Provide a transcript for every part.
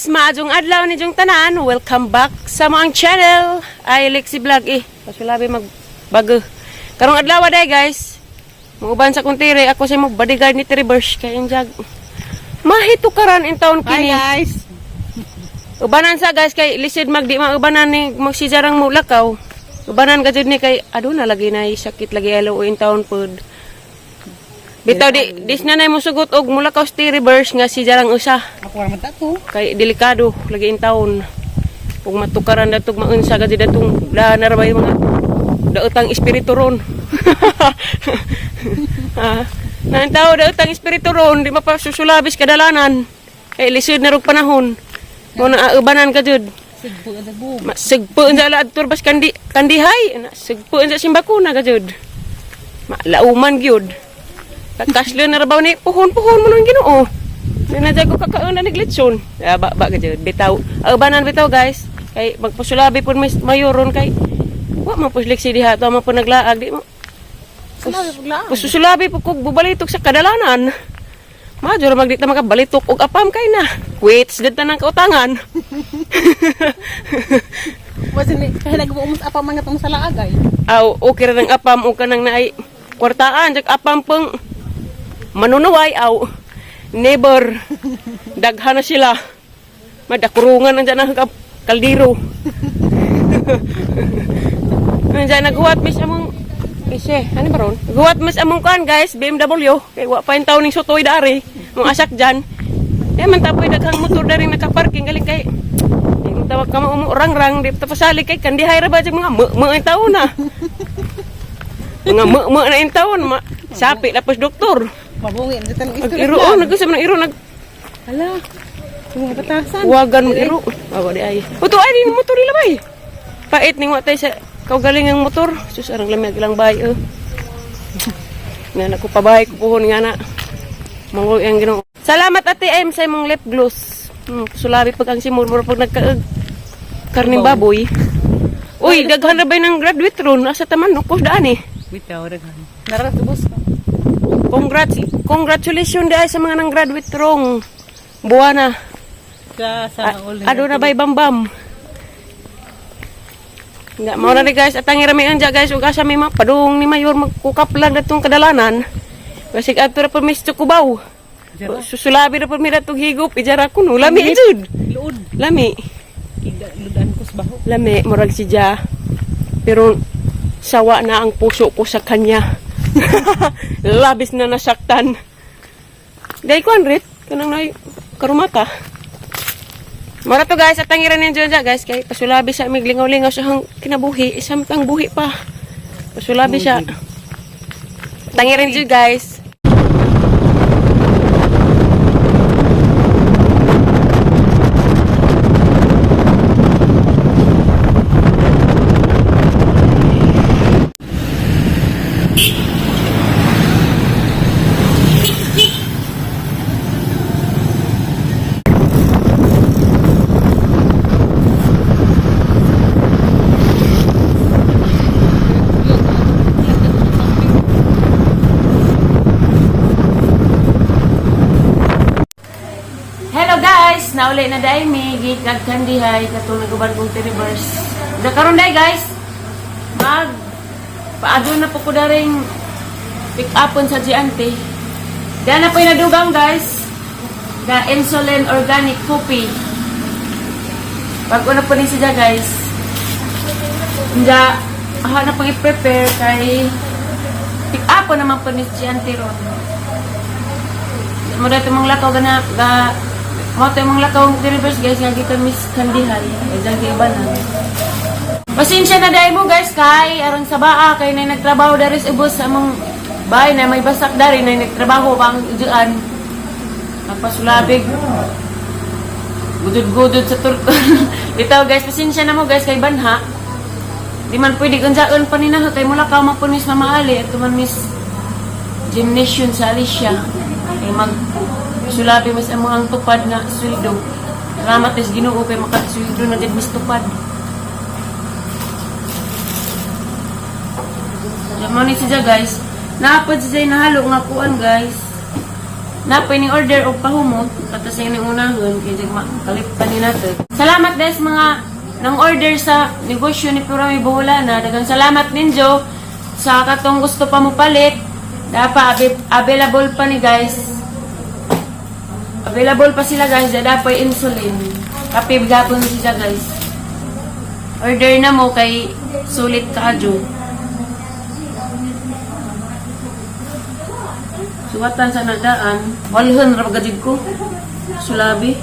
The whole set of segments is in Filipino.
guys, maadjong adlaw ni jong tanan. Welcome back sa mga channel. Ay Lexi Vlog pasulabi magbago. Karong adlaw day guys. Muban sa kuntiri ako sa mo bodyguard ni Trivers kay jag. Mahitukaran in taon kini. Hi guys. Ubanan sa guys kay lisid magdi ubanan ni magsijarang mo lakaw. Ubanan ka jud ni kay aduna lagi na sakit lagi alo in taon pod. Bitaw dis na mo sugot og mula ka sti reverse nga si jarang usa. Ako man tato. Kay delikado lagi in taon. Kung matukaran datog maunsa ka datong dahanar bay mga daotang espiritu ron. Nang tao daotang espiritu ron di mapasusulabis kadalanan. Kay lisod na rog panahon. Mo na ubanan ka jud. Sigpo ang dabo. Sigpo sa adtor bas kandihay. Sigpo sa simbakuna ka jud. Malauman gyud. Kakaslo na rabaw ni puhon-puhon mo nang Ginoo. Nanadya ko kakaon na niglitson. Ba ka jud bitaw. Ubanan bitaw guys. Kay magpasulabi pud mayoron kay wa man pud leksi diha to man pud naglaag di mo. Sulabi puglaan. Pusulabi pud kog bubalitok sa kadalanan. Major magdita makabalitok og apam kay na. Quits dad nang kautangan. Wasi ni kay nagbuumos apa man atong salaagay. Aw okay ra nang apam o kanang naay kwartaan jak apam pang manunuway aw neighbor daghan na sila madakurungan nandiyan ang kaldiro. Nandiyan naghuwat mis among ano ba ron? Guwat mas among kan guys, BMW. Kay wa pa yung taon ng sutoy dari. Mong asak dyan. Eh, man tapoy daghang motor dari nakaparking. Galing kay, yung tawag ka mo rang-rang. Di pa pasali kay, kandihay ra ba dyan mga yung taon na. Mga na yung taon. Sapi, lapos doktor. Mabungi dito ng istorya. Iro, nag-usap ng iro. Hala. Mga batasan. Huwagan mo iro. Bawa di ay. Uto ay, din motor nila ba Pait ning watay sa kau galing ang motor. Sus, arang lamig lang bahay. Nga na ko pabahay ko puhon nga na. Mangulo yung Ginoo. Salamat ate M sa imong lip gloss. Sulari pag ang simurmur pag nagkaag karning baboy. Uy, daghan na ba ng graduate ron? Asa taman no? Kus daan Bitaw daghan. Naratubos ka. Congratulations dahil sa mga nang graduate rong. Buwana. Ka sana all. Ado na bay bambam. Nga, mauna ni guys, at ang iramihan dyan guys, huwag asa may padung ni Mayor magkukaplan na itong kadalanan. Kasi ato na po may kubaw. Susulabi na po may natong higop, ijara ko no. Lami, ijud. Luod. Lami. Ludan ko sa baho. Lami, murag si Dya. Pero, sawa na ang puso ko sa kanya. Labis na nasaktan. Dahil ko, Andret, kanang na karumata. Mara to guys, at tangiran yung Diyosa guys, kay pasulabi sa amig lingaw-lingaw sa hang kinabuhi, isang tang buhi pa. Pasulabi siya. Tangiran yung guys. Nauli na dahil may gigag kandihay katong naguban kong reverse. Karon dahil guys, paado na po ko daring pick upon sa Giante. Dahil na po yung nadugang guys, the insulin organic coffee. Bago na po ni siya guys. Diya, na pong i-prepare kay pick upon naman po ni Giante ron. Muna ito mong lakaw gana mo ito yung mga lakaw ng reverse guys nga kita miss kandihay ay dyan iba na pasensya na dahil mo guys kay aron sa baa kay na nagtrabaho dari sa ubos sa among bahay na may basak dari na nagtrabaho pang dyan nagpasulabig gudod-gudod sa turton ito guys pasensya na mo guys kay banha di man pwede kung dyan paninaho kay mula ka mapunis mamaali at man miss gymnasium sa Alicia kay sulabi mas among tupad nga sweldo. Salamat is Ginoo kay makasweldo na gid mis tupad. Jamon ni siya guys. Napad siya nahalo nga kuan guys. Napoy ni order og pahumot katas yung unahon kay jag makaliptan ni natin. Salamat guys mga nang order sa negosyo ni Purami Boholana. Daghang salamat ninyo sa katong gusto pa mo palit. Dapat available pa ni guys. Available pa sila guys. Dapat insulin. Kapib gapon siya guys. Order na mo kay sulit ka adyo. Suwatan sa nadaan, walhon ra gajid ko. Sulabi.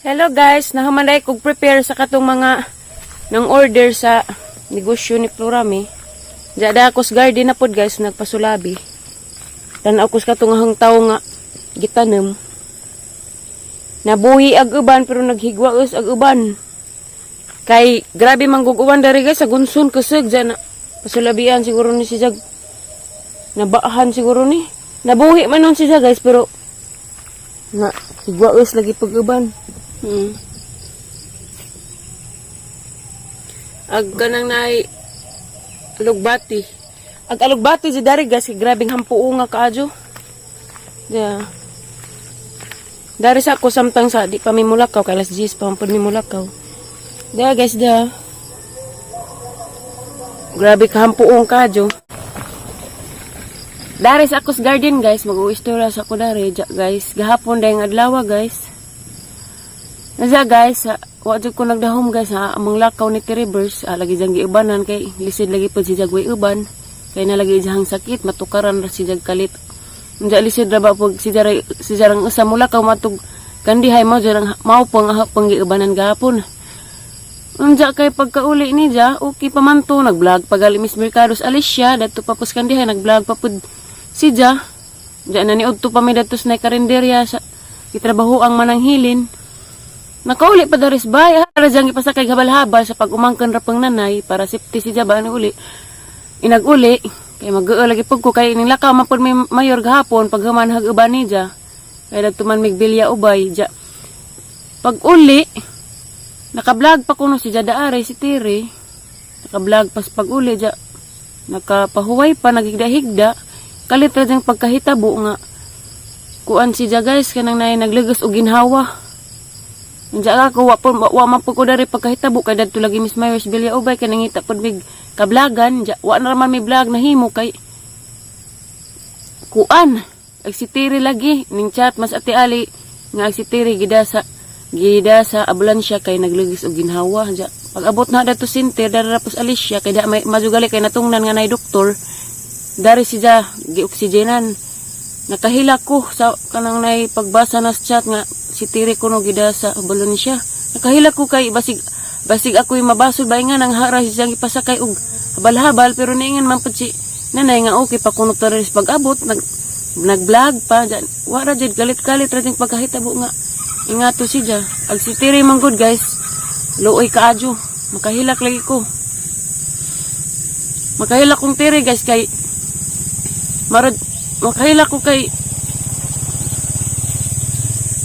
Hello guys, nahumanday kog prepare sa katong mga nang order sa negosyo ni Florami. Jada ako sa garden na pod guys, nagpasulabi. Tanaw ko sa katong tawo nga gitanem. Nabuhi ag uban pero naghigwaos ag uban. Kay grabe mangguguban dari guys sa gunson kusog dyan. Pasulabian siguro ni si Jag. Nabaahan siguro ni. Nabuhi man nun si Jag guys pero na higwaos lagi pag uban. Ag kanang nay alugbati. Ag alugbati si dari guys, grabing hampuo nga kaadyo. Yeah. Dari sa ako samtang sa di pa mi mulakaw kay alas 10 pa pud mi mulakaw. Da guys da. Grabe ka hampuo kaadyo. Dari sa akos garden guys, mag-uistorya sa ako dari guys. Gahapon dayong adlaw guys. Nasa guys, wajud ko nagdahom guys ha, among lakaw ni T-Rivers, lagi diyang giubanan kay lisid lagi po si Jagway uban, kay nalagi diyang sakit, matukaran ra si Jag kalit. Nja lisid ra ba po si Jarang usa mula kaw matug kandihay mo Jarang maupang ahapang giubanan gahapon. Nja kay pagkauli ni Ja, okay pa man to, nag-vlog pagali Miss Mercados Alicia, dato papos kandihay, nag-vlog pa pud si Ja. Ja na niod to pa may datos na karinderya sa itrabaho ang mananghilin. Nakauli pa daris bay, radyang ipasakay habal-habal sa pag-umangkan ra pang nanay para safety si Jaba ni uli. Inag-uli, kay mag-lagi pag ko kay ining lakaw mapod may mayor gahapon pag human hag-uban ni Ja. Kay dagtuman migbilya ubay Ja. Pag-uli, naka-vlog pa kuno si Ja Daaray si Tiri. Naka-vlog pas pag-uli Ja. Nakapahuway pa nagigda-higda. Kalit radyang pagkahitabo nga. Kuan si Ja guys kanang nay naglegas og ginhawa. Nja ako wa man po ko dari pagkahitabo kay dadto lagi Miss Mayos Bilya ubay kay nangita pod mig kablagan ja wa na man may vlog nahimo kay kuan ag si Tiri lagi ning chat mas ati ali nga ag si Tiri gida sa ambulansya kay naglugis og ginhawa ja pag abot na dadto sinter darapos Alicia kay da may majugali kay natungnan nga nay doktor dari si Ja gi-oksigenan. Nakahila ko sa kanang nay pagbasa na sa chat nga si Tiri kuno gida sa ambulansya. Nakahila ko kay basig ako'y mabasol ba nga nang hara siyang ipasakay og habal-habal pero niingan man pud si nanay nga okay pa kuno taris pag-abot nag-vlog pa dyan. Wara jud galit-galit ra ding pagkahitabo nga ingato si Ja. Ag si Tiri man good guys. Luoy kaadyo. Makahilak lagi ko. Makahilak kong Tiri guys kay makahila ko kay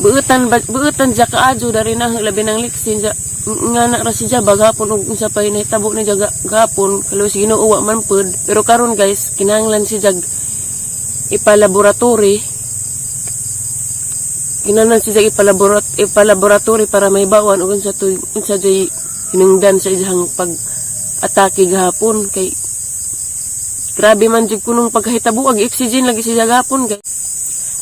buutan ja kaadyo dari na labi ng liksin ja nga na ra si Ja bagapon ug unsa pa hinahitabo ni Ja gapon kalos Ginoo man pud pero karon guys kinahanglan si Jag ipalaboratory ipalaboratory para may bawan ug unsa jay hinungdan sa iyang pag-atake gahapon kay grabe man jud kunong pagkahitabo ag oxygen lagi siya gahapon guys.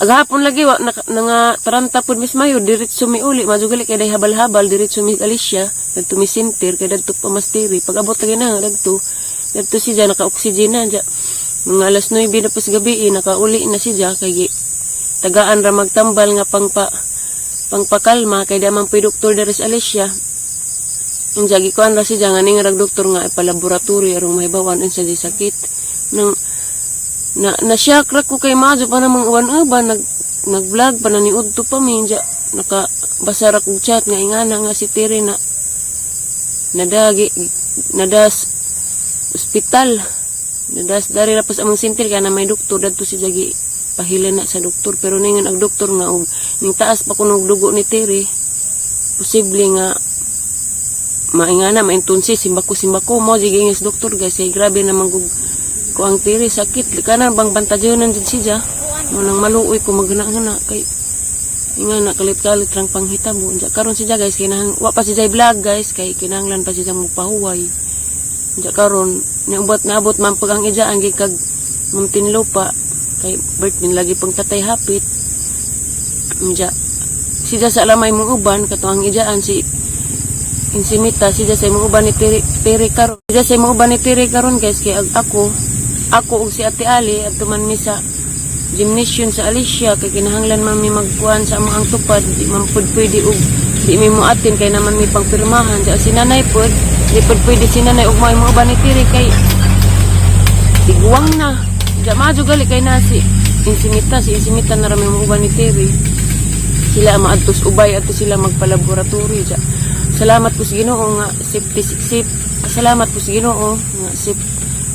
Agahapon lagi wa nga 30 pud Miss Mayo diretso mi uli majugali kay day habal-habal diretso mi Alicia dagto mi center kay dagto pa Mas Tiri pag abot lagi na dagto siya naka-oxygen na ja. Mga alas 9 na pas gabi nakauli na siya kay tagaan ra magtambal nga pangpakalma kay da man pay doktor dari sa Alicia. Ang jagi kuan ra siya nga ning rag doktor nga ipalaboratory arong mahibawan unsa di sakit. Nang na-shock ra ko kay Majo pa namang uban-uban nag-vlog pa na niud to pa minja nakabasa ra kog chat nga ingana nga si Tiri na ospital. Nadas dari rapos among sintil kaya na may doktor dadto si jagi pahilan na sa doktor, pero ningon ang doktor nga og ning taas pa kuno dugo ni Terry, posible nga maingana maintunsi simbako mo jigingis doktor guys, ay grabe naman ko ang Terry sakit kana bang bantajonan jud siya mo nang maluoy ko magana-ngana kay ingana kalit-kalit rang panghitabo unya karon siya guys kinahang wa pa siya vlog guys kay kinahanglan pa siya mo pahuway unya karon niabot naabot man pag ang ijaan gi kag Muntinlo pa kay birthday lagi pang tatay hapit unya siya sa lamay mong uban kato ang ijaan si Insimita siya sa mong uban ni Terry karon siya sa mong uban ni Terry karon guys kay ako og si Ate Ali at tuman mi sa gymnasium sa Alicia kay kinahanglan man mi magkuhan sa among tupad di man pud pwede og di mi mo atin kay naman mi pangpirmahan sa sinanay pud di pud pwede sinanay og may mga banitiri kay tiguang na ja majo gali kay na si Insimita na rami mga banitiri sila maadtos ubay adto sila magpalaboratory ja salamat po sa Ginoo nga sip salamat po sa Ginoo nga sip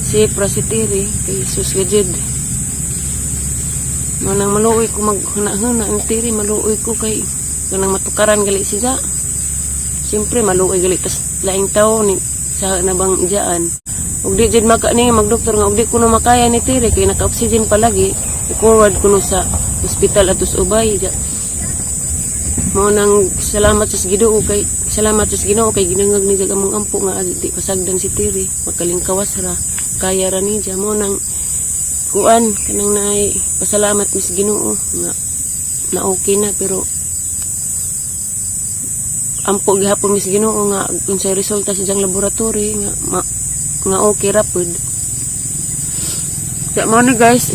si Terry kay sus gajed manang maluoy ko maghuna-huna ang Terry maluoy ko kay kanang matukaran gali siya siyempre maluoy gali tas laing tao ni sa nabang ijaan ug di jud makaning magdoktor nga ug di kuno makaya ni Terry kay naka-oxygen palagi i-forward kuno sa hospital atus ubay mo nang salamat sa Ginoo kay ginangag ni jag among ampo nga di pasagdan si Terry makalingkawas ra kaya ra ni mo nang kuan kanang naay pasalamat mis Ginoo nga na okay na pero ampo gihapon mis Ginoo nga unsay resulta sa jang laboratory nga okay ra pud ya mo ni guys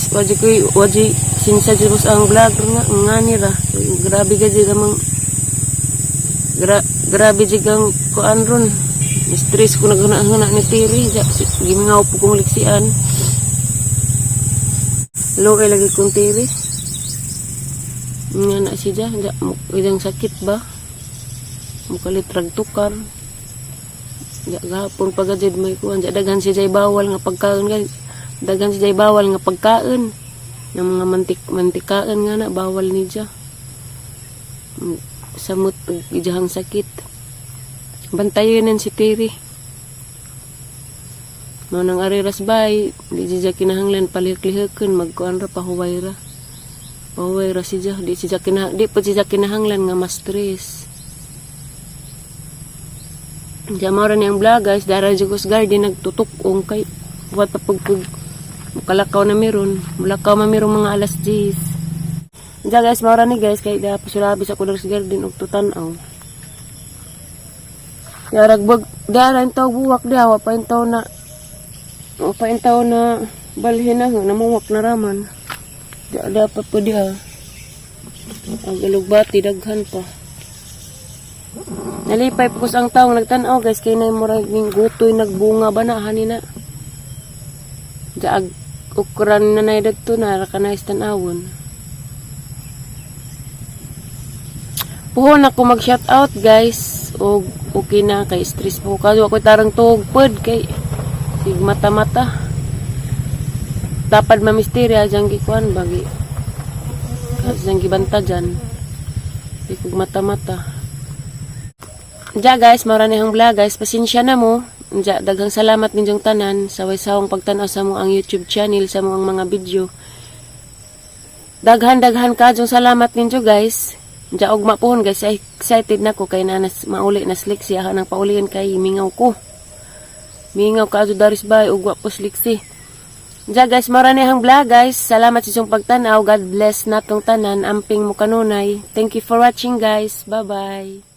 waji sinsa jud ang vlog nga ngani ra grabe gid among grabe jud ang kuan ron stress ko naghuna-huna ni Terry gimingaw po kong liksian loe lagi kong Terry nga na siya idang sakit ba mukalitrag tukar gahapon pagajid may kuhan daghan siya bawal nga pagkaon daghan siya bawal nga pagkaon ng mga mantikaan nga na bawal niya samot ijahang sakit bantayan si Terry mo nang ariras bay di siya kinahanglan palihak-lihakon magkuan ra pahuway ra siya di pa siya kinahanglan nga mas stress jamara ni ang vlog guys dara jugos garden nagtutukong kay buhat pa pagpug mukalakaw na meron mulakaw mamirong mga alas 10 diya guys mara ni guys kay da pasulabi sa Kudaras Garden og tutanaw yaragbag dara intaw buwak diha wa pa intaw na balhin na namuwak na raman da pa po diha ang galugbati daghan pa nalipay pagkus ang taong nagtanaw guys kay nay murag ning gutoy nagbunga ba na hanina jaag ukran na nay dagto na ra kanay tanawon puhon ako mag shout out guys og okay na kay stress po kaso ako tarang tuog pod kay sig mata-mata dapat mamisterya jang gikuan bagi jang gibanta dyan sig mata-mata diya guys mara ni ang vlog guys pasensya na mo diya daghang salamat ninyong tanan sa waysawang pagtanaw sa mo ang YouTube channel sa mo ang mga video daghan kajong salamat ninyo guys diya og mapuhon guys excited na ko kay nanas mauli na sliksi aha nang paulian kay mingaw ka ajo daris bay og wa po sliksi diya guys mara ni ang vlog guys salamat sa inyong pagtanaw God bless natong tanan amping mo kanunay thank you for watching guys bye bye